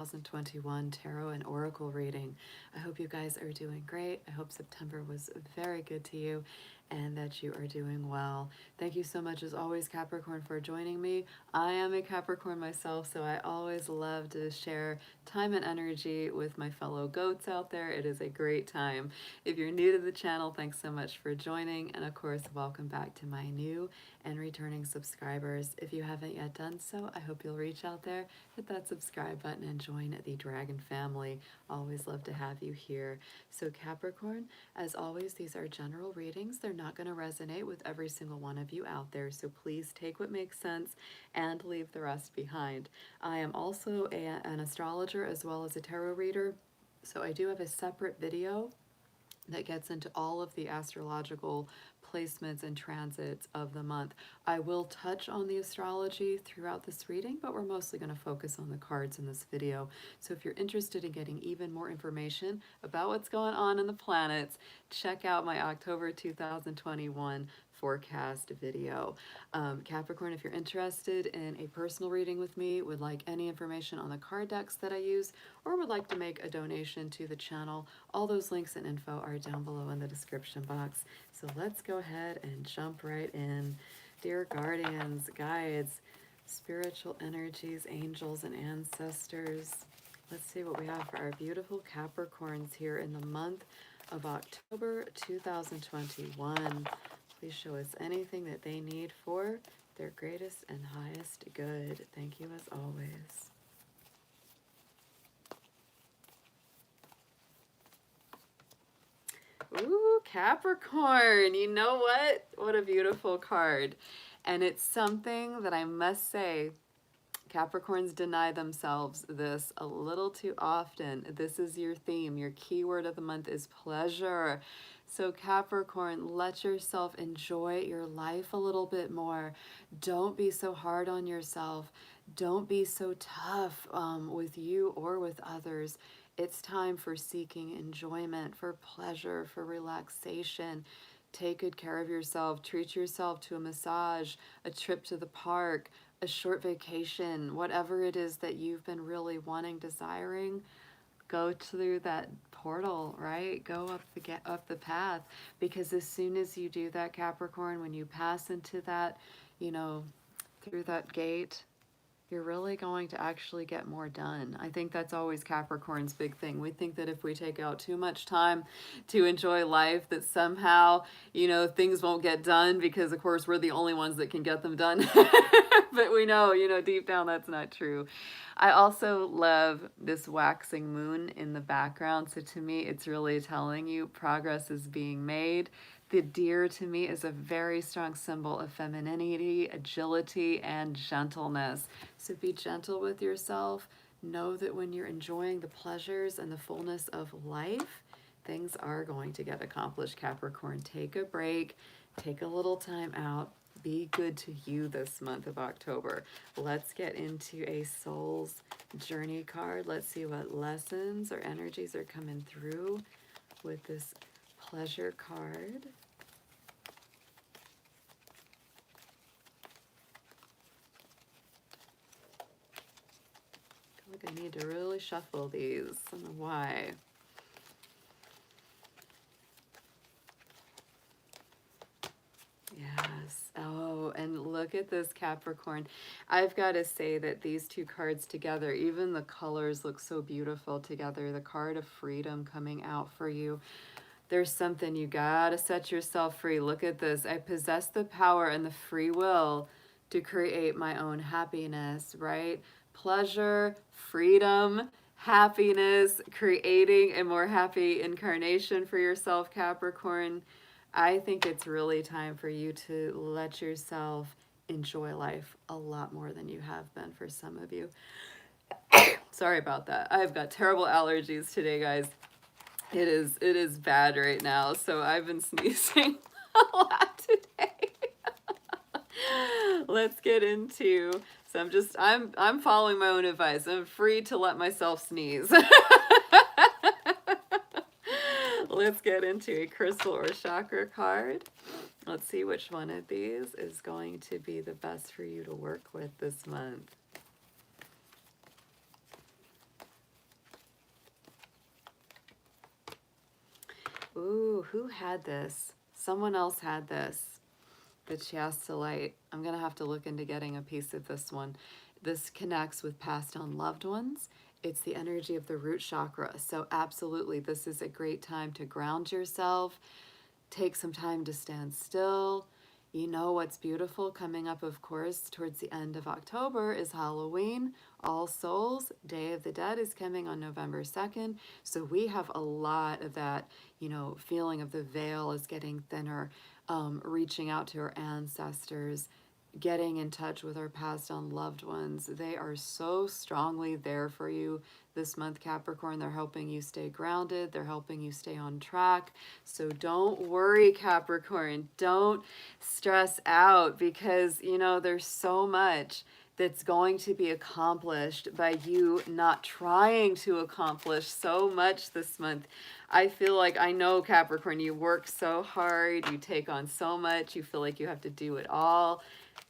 2021 Tarot and Oracle reading. I hope you guys are doing great. I hope September was very good to you and that you are doing well. Thank you so much as always, Capricorn, for joining me. I am a Capricorn myself, so I always love to share time and energy with my fellow goats out there. It is a great time. If you're new to the channel, thanks so much for joining, and of course, welcome back to my new and returning subscribers. If you haven't yet done so, I hope you'll reach out there, hit that subscribe button, and join the Dragon family. Always love to have you here. So Capricorn, as always, these are general readings. They're not going to resonate with every single one of you out there, so please take what makes sense and leave the rest behind. I am also an astrologer as well as a tarot reader, so I do have a separate video that gets into all of the astrological placements and transits of the month. I will touch on the astrology throughout this reading, but we're mostly going to focus on the cards in this video. So if you're interested in getting even more information about what's going on in the planets, check out my October 2021 forecast video. Capricorn, if you're interested in a personal reading with me, would like any information on the card decks that I use, or would like to make a donation to the channel, all those links and info are down below in the description box. So let's go ahead and jump right in. Dear guardians, guides, spiritual energies, angels, and ancestors, let's see what we have for our beautiful Capricorns here in the month of October 2021. Please show us anything that they need for their greatest and highest good. Thank you as always. Ooh, Capricorn, you know what? What a beautiful card. And it's something that I must say, Capricorns deny themselves this a little too often. This is your theme. Your keyword of the month is pleasure. So Capricorn, let yourself enjoy your life a little bit more. Don't be so hard on yourself. Don't be so tough with you or with others. It's time for seeking enjoyment, for pleasure, for relaxation. Take good care of yourself. Treat yourself to a massage, a trip to the park, a short vacation, whatever it is that you've been really wanting, desiring. Go through that portal, right? Go up the path, because as soon as you do that, Capricorn, when you pass into that, through that gate, you're really going to actually get more done. I think that's always Capricorn's big thing. We think that if we take out too much time to enjoy life, that somehow, things won't get done, because of course we're the only ones that can get them done. But we know, deep down that's not true. I also love this waxing moon in the background. So to me, it's really telling you progress is being made. The deer to me is a very strong symbol of femininity, agility, and gentleness. So be gentle with yourself. Know that when you're enjoying the pleasures and the fullness of life, things are going to get accomplished, Capricorn. Take a break, take a little time out. Be good to you this month of October. Let's get into a soul's journey card. Let's see what lessons or energies are coming through with this pleasure card. I feel like I need to really shuffle these. I don't know why. Yes. Oh, and look at this, Capricorn. I've got to say that these two cards together, even the colors look so beautiful together. The card of freedom coming out for you. There's something you gotta set yourself free. Look at this. I possess the power and the free will to create my own happiness, right? Pleasure, freedom, happiness, creating a more happy incarnation for yourself, Capricorn. I think it's really time for you to let yourself enjoy life a lot more than you have been for some of you. Sorry about that. I've got terrible allergies today, guys. It is bad right now, so I've been sneezing a lot today. Let's get into, so I'm following my own advice. I'm free to let myself sneeze. Let's get into a crystal or chakra card. Let's see which one of these is going to be the best for you to work with this month. Ooh, who had this? Someone else had this. The Chiasta light. I'm going to have to look into getting a piece of this one. This connects with passed on loved ones. It's the energy of the root chakra. So absolutely, this is a great time to ground yourself. Take some time to stand still. You know what's beautiful coming up, of course, towards the end of October is Halloween. All Souls, Day of the Dead is coming on November 2nd. So we have a lot of that, you know, feeling of the veil is getting thinner, reaching out to our ancestors, getting in touch with our passed on loved ones. They are so strongly there for you this month, Capricorn. They're helping you stay grounded. They're helping you stay on track. So don't worry, Capricorn. Don't stress out because, you know, there's so much that's going to be accomplished by you not trying to accomplish so much this month. I feel like, I know, Capricorn, you work so hard, you take on so much, you feel like you have to do it all.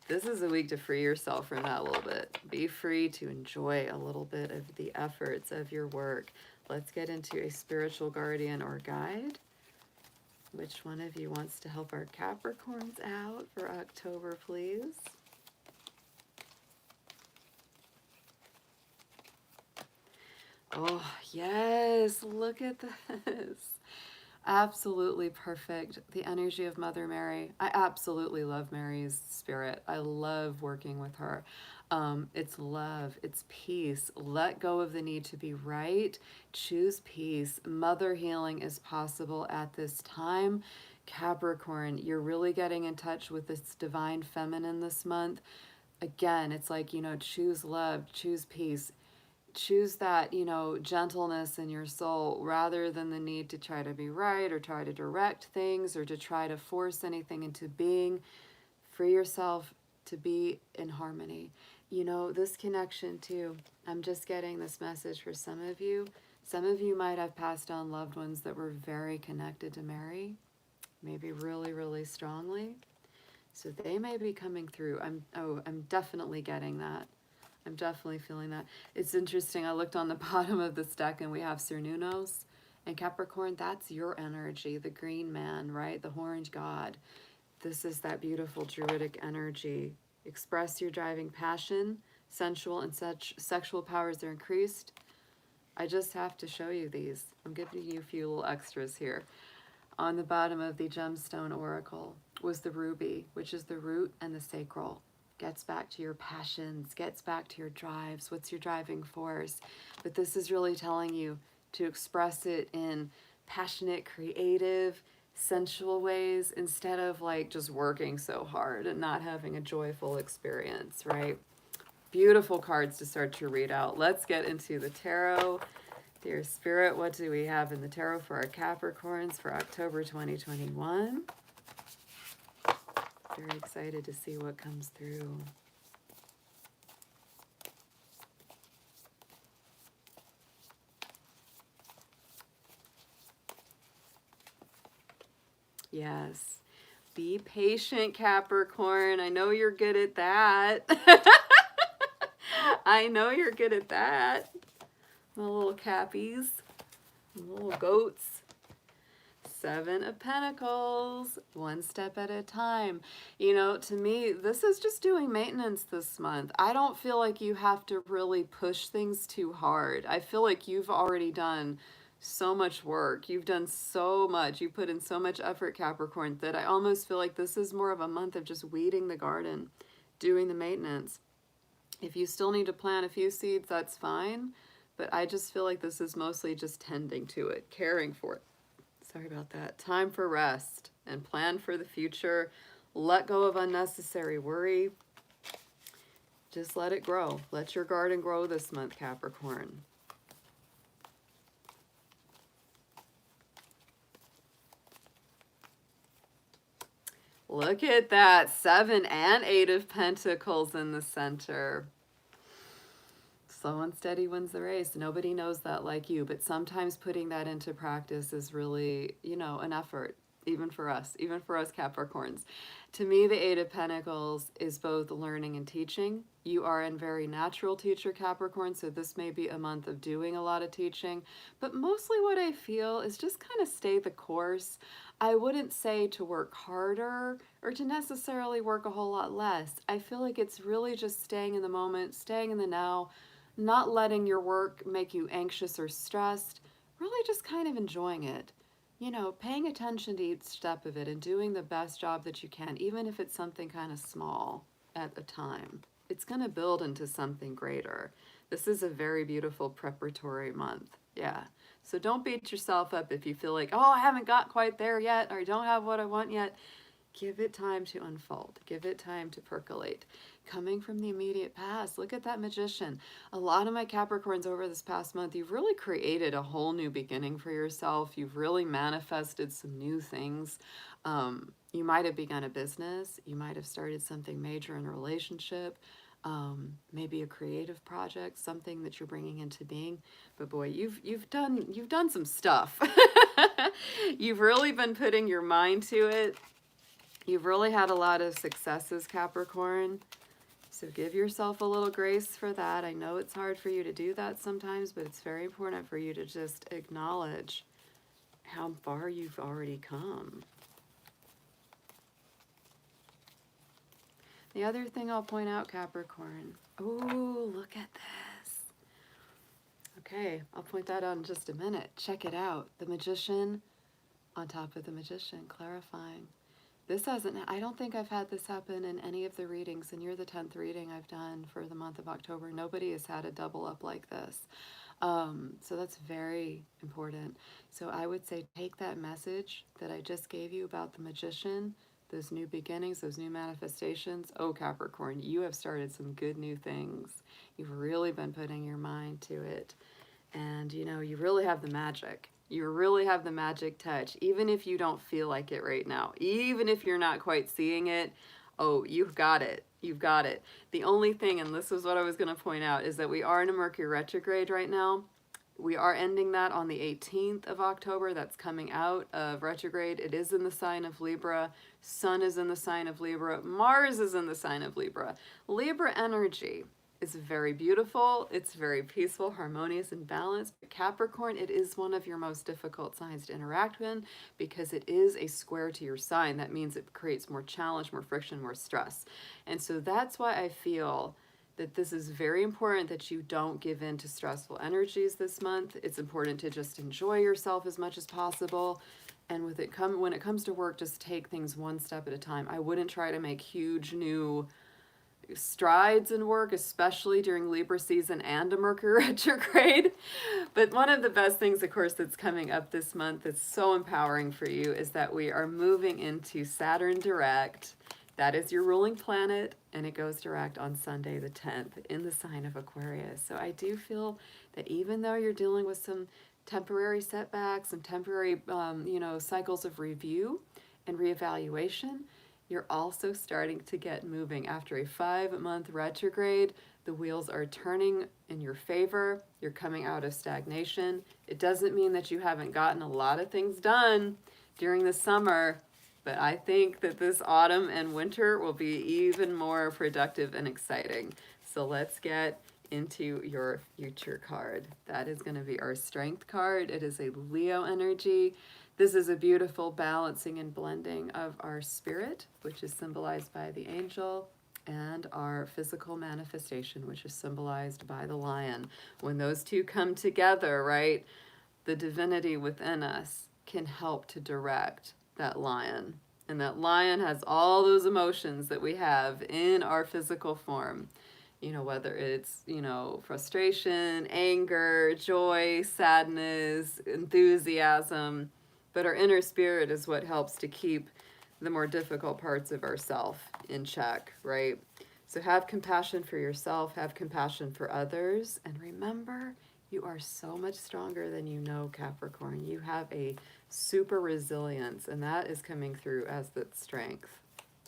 This is a week to free yourself from that a little bit. Be free to enjoy a little bit of the efforts of your work. Let's get into a spiritual guardian or guide. Which one of you wants to help our Capricorns out for October, please? Oh, yes, look at this. Absolutely perfect. The energy of Mother Mary. I absolutely love Mary's spirit. I love working with her. It's love, it's peace. Let go of the need to be right. Choose peace. Mother healing is possible at this time. Capricorn, you're really getting in touch with this divine feminine this month. Again, it's like, you know, choose love, choose peace. Choose that, you know, gentleness in your soul rather than the need to try to be right or try to direct things or to try to force anything into being. Free yourself to be in harmony. You know, this connection too, I'm just getting this message for some of you. Some of you might have passed on loved ones that were very connected to Mary, maybe really, really strongly. So they may be coming through. I'm definitely getting that. I'm definitely feeling that. It's interesting. I looked on the bottom of this deck and we have Cernunnos and Capricorn. That's your energy, the green man, right? The orange god. This is that beautiful druidic energy. Express your driving passion. Sensual and such sexual powers are increased. I just have to show you these. I'm giving you a few little extras here. On the bottom of the gemstone oracle was the ruby, which is the root and the sacral. Gets back to your passions, gets back to your drives. What's your driving force? But this is really telling you to express it in passionate, creative, sensual ways instead of like just working so hard and not having a joyful experience, right? Beautiful cards to start your readout. Let's get into the tarot. Dear Spirit, what do we have in the tarot for our Capricorns for October 2021? Very excited to see what comes through. Yes. Be patient, Capricorn. I know you're good at that. I know you're good at that. The little cappies, the little goats. 7 of Pentacles, one step at a time. You know, to me, this is just doing maintenance this month. I don't feel like you have to really push things too hard. I feel like you've already done so much work. You've done so much. You put in so much effort, Capricorn, that I almost feel like this is more of a month of just weeding the garden, doing the maintenance. If you still need to plant a few seeds, that's fine. But I just feel like this is mostly just tending to it, caring for it. Sorry about that. Time for rest and plan for the future. Let go of unnecessary worry. Just let it grow. Let your garden grow this month, Capricorn. Look at that. 7 and 8 of Pentacles in the center. Slow and steady wins the race. Nobody knows that like you, but sometimes putting that into practice is really, you know, an effort. even for us Capricorns. To me, the Eight of Pentacles is both learning and teaching. You are a very natural teacher, Capricorn, so this may be a month of doing a lot of teaching. But mostly what I feel is just kind of stay the course. I wouldn't say to work harder or to necessarily work a whole lot less. I feel like it's really just staying in the moment, staying in the now, not letting your work make you anxious or stressed, really just kind of enjoying it. You know, paying attention to each step of it and doing the best job that you can, even if it's something kind of small at a time. It's going to build into something greater. This is a very beautiful preparatory month. Yeah. So don't beat yourself up if you feel like, oh, I haven't got quite there yet, or I don't have what I want yet. Give it time to unfold. Give it time to percolate. Coming from the immediate past, look at that Magician. A lot of my Capricorns over this past month, you've really created a whole new beginning for yourself. You've really manifested some new things. You might have begun a business. You might have started something major in a relationship. Maybe a creative project, something that you're bringing into being. But boy, you've done some stuff. You've really been putting your mind to it. You've really had a lot of successes, Capricorn. So give yourself a little grace for that. I know it's hard for you to do that sometimes, but it's very important for you to just acknowledge how far you've already come. The other thing I'll point out, Capricorn. Oh, look at this. Okay, I'll point that out in just a minute. Check it out. The Magician on top of the Magician, clarifying. This hasn't, I don't think I've had this happen in any of the readings, and you're the 10th reading I've done for the month of October. Nobody has had a double up like this. So that's very important. So I would say take that message that I just gave you about the Magician, those new beginnings, those new manifestations. Oh, Capricorn, you have started some good new things. You've really been putting your mind to it. And, you know, you really have the magic. You really have the magic touch, even if you don't feel like it right now. Even if you're not quite seeing it, oh, you've got it. You've got it. The only thing, and this is what I was going to point out, is that we are in a Mercury retrograde right now. We are ending that on the 18th of October. That's coming out of retrograde. It is in the sign of Libra. Sun is in the sign of Libra. Mars is in the sign of Libra. Libra energy is very beautiful. It's very peaceful, harmonious, and balanced. Capricorn, it is one of your most difficult signs to interact with because it is a square to your sign. That means it creates more challenge, more friction, more stress. And so that's why I feel that this is very important that you don't give in to stressful energies this month. It's important to just enjoy yourself as much as possible. And when it comes to work, just take things one step at a time. I wouldn't try to make huge new strides in work, especially during Libra season and a Mercury retrograde. But one of the best things, of course, that's coming up this month that's so empowering for you is that we are moving into Saturn direct. That is your ruling planet, and it goes direct on Sunday the 10th in the sign of Aquarius. So I do feel that even though you're dealing with some temporary setbacks, some temporary cycles of review and reevaluation, you're also starting to get moving. After a 5-month retrograde, the wheels are turning in your favor. You're coming out of stagnation. It doesn't mean that you haven't gotten a lot of things done during the summer, but I think that this autumn and winter will be even more productive and exciting. So let's get into your future card. That is going to be our Strength card. It is a Leo energy. This is a beautiful balancing and blending of our spirit, which is symbolized by the angel, and our physical manifestation, which is symbolized by the lion. When those two come together, right, the divinity within us can help to direct that lion. And that lion has all those emotions that we have in our physical form. You know, whether it's, frustration, anger, joy, sadness, enthusiasm. But our inner spirit is what helps to keep the more difficult parts of ourself in check, right? So have compassion for yourself, have compassion for others, and remember, you are so much stronger than you know, Capricorn. You have a super resilience, and that is coming through as the strength.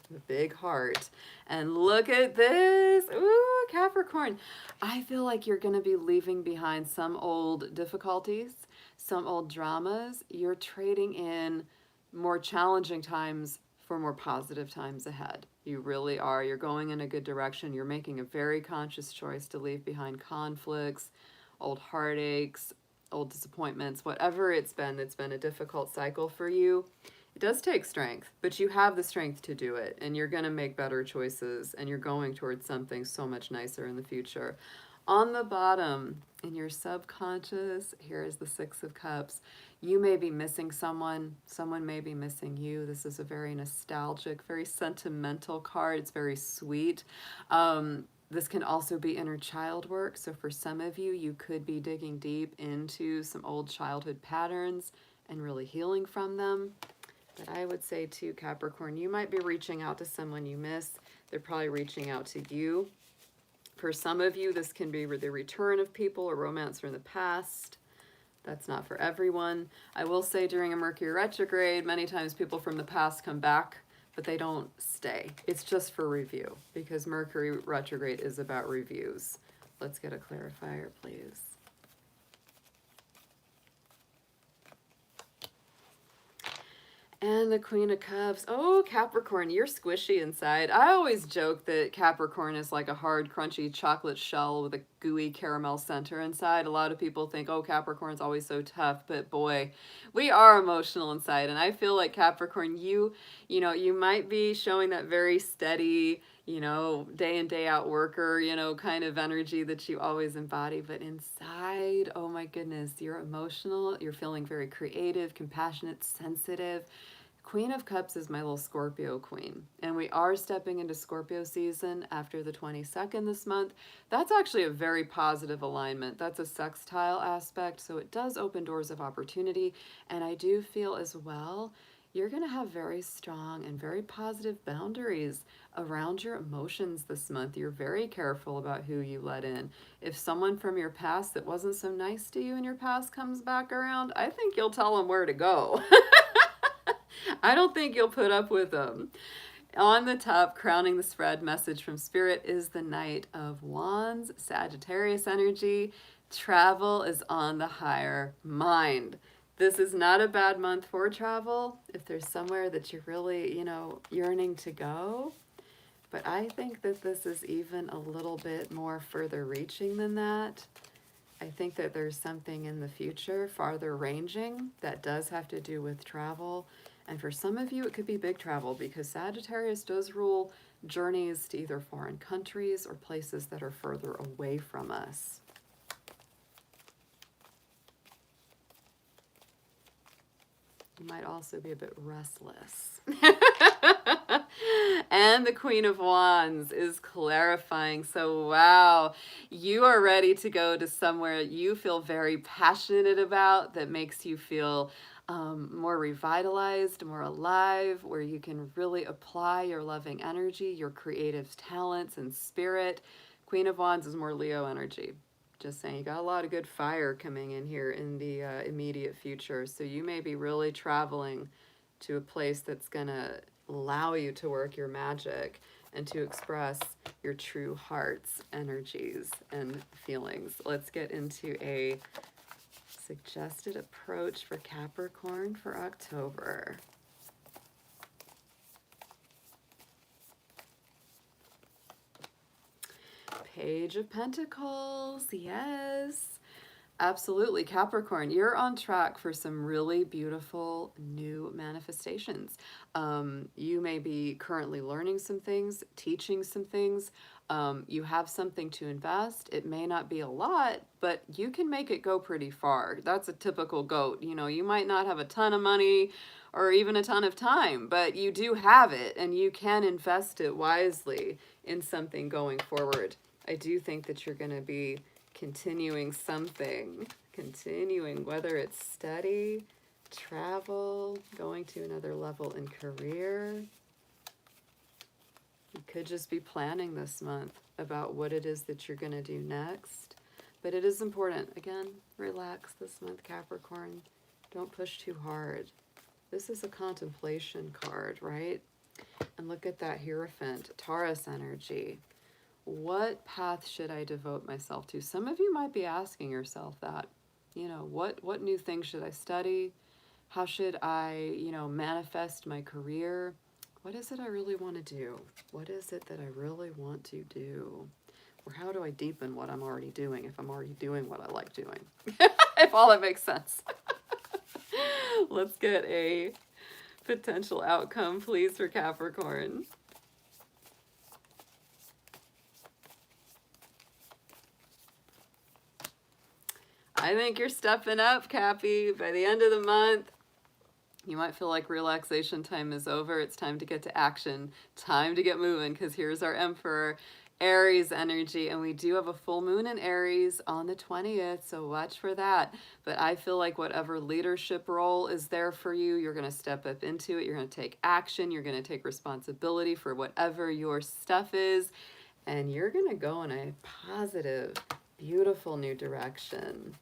The big heart. And look at this. Ooh, Capricorn. I feel like you're going to be leaving behind some old difficulties, some old dramas. You're trading in more challenging times for more positive times ahead. You really are. You're going in a good direction. You're making a very conscious choice to leave behind conflicts, old heartaches, old disappointments, whatever it's been a difficult cycle for you. It does take strength, but you have the strength to do it, and you're going to make better choices, and you're going towards something so much nicer in the future. On the bottom, in your subconscious, here is the Six of Cups. You may be missing someone. Someone may be missing you. This is a very nostalgic, very sentimental card. It's very sweet. This can also be inner child work. So for some of you, you could be digging deep into some old childhood patterns and really healing from them. But I would say too, Capricorn, you might be reaching out to someone you miss. They're probably reaching out to you. For some of you, this can be the return of people or romance from the past. That's not for everyone. I will say during a Mercury retrograde, many times people from the past come back, but they don't stay. It's just for review, because Mercury retrograde is about reviews. Let's get a clarifier, please. And the Queen of Cups. Oh, Capricorn, you're squishy inside. I always joke that Capricorn is like a hard, crunchy chocolate shell with a gooey caramel center inside. A lot of people think, oh, Capricorn's always so tough, but boy, we are emotional inside. And I feel like Capricorn, you might be showing that very steady, day in, day out worker, kind of energy that you always embody. But inside, oh my goodness, you're emotional. You're feeling very creative, compassionate, sensitive. Queen of Cups is my little Scorpio queen, and we are stepping into Scorpio season after the 22nd this month. That's actually a very positive alignment. That's a sextile aspect, so it does open doors of opportunity, and I do feel as well you're going to have very strong and very positive boundaries around your emotions this month. You're very careful about who you let in. If someone from your past that wasn't so nice to you in your past comes back around, I think you'll tell them where to go. I don't think you'll put up with them. On the top, crowning the spread, message from Spirit is the Knight of Wands, Sagittarius energy. Travel is on the higher mind. This is not a bad month for travel if there's somewhere that you're really, yearning to go. But I think that this is even a little bit more further reaching than that. I think that there's something in the future, farther ranging, that does have to do with travel. And for some of you, it could be big travel, because Sagittarius does rule journeys to either foreign countries or places that are further away from us. You might also be a bit restless. And the Queen of Wands is clarifying. So, wow, you are ready to go to somewhere you feel very passionate about, that makes you feel more revitalized, more alive, where you can really apply your loving energy, your creative talents and spirit. Queen of Wands is more Leo energy. Just saying, you got a lot of good fire coming in here in the immediate future. So you may be really traveling to a place that's going to allow you to work your magic and to express your true heart's energies and feelings. Let's get into a suggested approach for Capricorn for October. Page of Pentacles, yes. Absolutely, Capricorn, you're on track for some really beautiful new manifestations. You may be currently learning some things, teaching some things. You have something to invest. It may not be a lot, but you can make it go pretty far. That's a typical goat. You might not have a ton of money or even a ton of time, but you do have it, and you can invest it wisely in something going forward. I do think that you're going to be continuing something, whether it's study, travel, going to another level in career. You could just be planning this month about what it is that you're going to do next. But it is important. Again, relax this month, Capricorn. Don't push too hard. This is a contemplation card, right? And look at that Hierophant, Taurus energy. What path should I devote myself to? Some of you might be asking yourself that. What new things should I study? How should I, you know, manifest my career? What is it I really want to do? What is it that I really want to do? Or how do I deepen what I'm already doing if I'm already doing what I like doing? If all that makes sense. Let's get a potential outcome, please, for Capricorn. I think you're stepping up, Cappy. By the end of the month, you might feel like relaxation time is over. It's time to get to action. Time to get moving, because here's our Emperor, Aries energy, and we do have a full moon in Aries on the 20th, so watch for that. But I feel like whatever leadership role is there for you, you're going to step up into it. You're going to take action. You're going to take responsibility for whatever your stuff is, and you're going to go in a positive, beautiful new direction.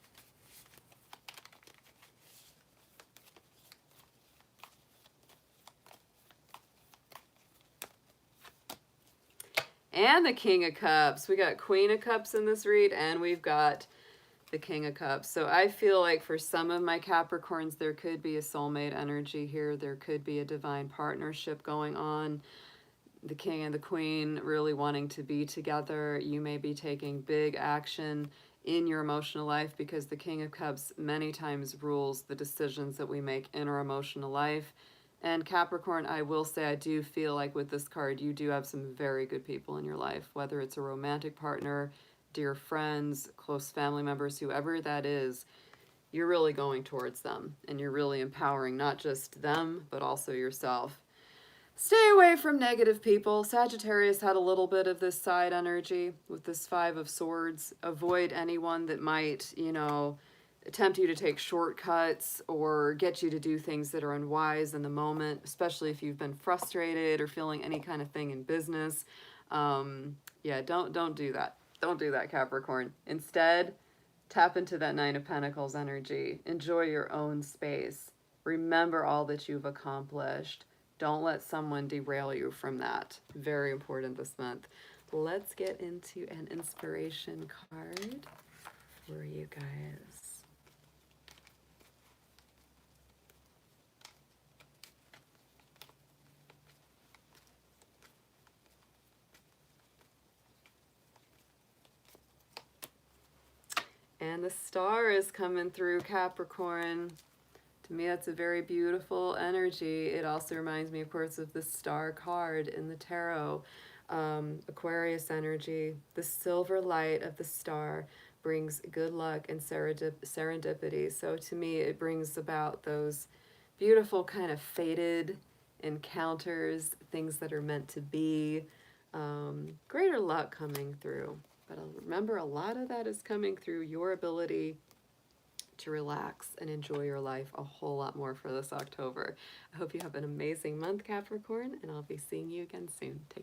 And the King of Cups. We got Queen of Cups in this read, and we've got the King of Cups. So I feel like for some of my Capricorns, there could be a soulmate energy here. There could be a divine partnership going on. The King and the Queen really wanting to be together. You may be taking big action in your emotional life, because the King of Cups many times rules the decisions that we make in our emotional life. And Capricorn, I will say, I do feel like with this card, you do have some very good people in your life, whether it's a romantic partner, dear friends, close family members, whoever that is, you're really going towards them, and you're really empowering not just them, but also yourself. Stay away from negative people. Sagittarius had a little bit of this side energy with this Five of Swords. Avoid anyone that might, you know, tempt you to take shortcuts or get you to do things that are unwise in the moment, especially if you've been frustrated or feeling any kind of thing in business. Yeah, don't do that. Don't do that, Capricorn. Instead, tap into that Nine of Pentacles energy. Enjoy your own space. Remember all that you've accomplished. Don't let someone derail you from that. Very important this month. Let's get into an inspiration card for you guys. And the Star is coming through, Capricorn. To me, that's a very beautiful energy. It also reminds me, of course, of the Star card in the tarot. Aquarius energy. The silver light of the star brings good luck and serendipity. So to me, it brings about those beautiful kind of fated encounters, things that are meant to be, greater luck coming through. But remember, a lot of that is coming through your ability to relax and enjoy your life a whole lot more for this October. I hope you have an amazing month, Capricorn, and I'll be seeing you again soon. Take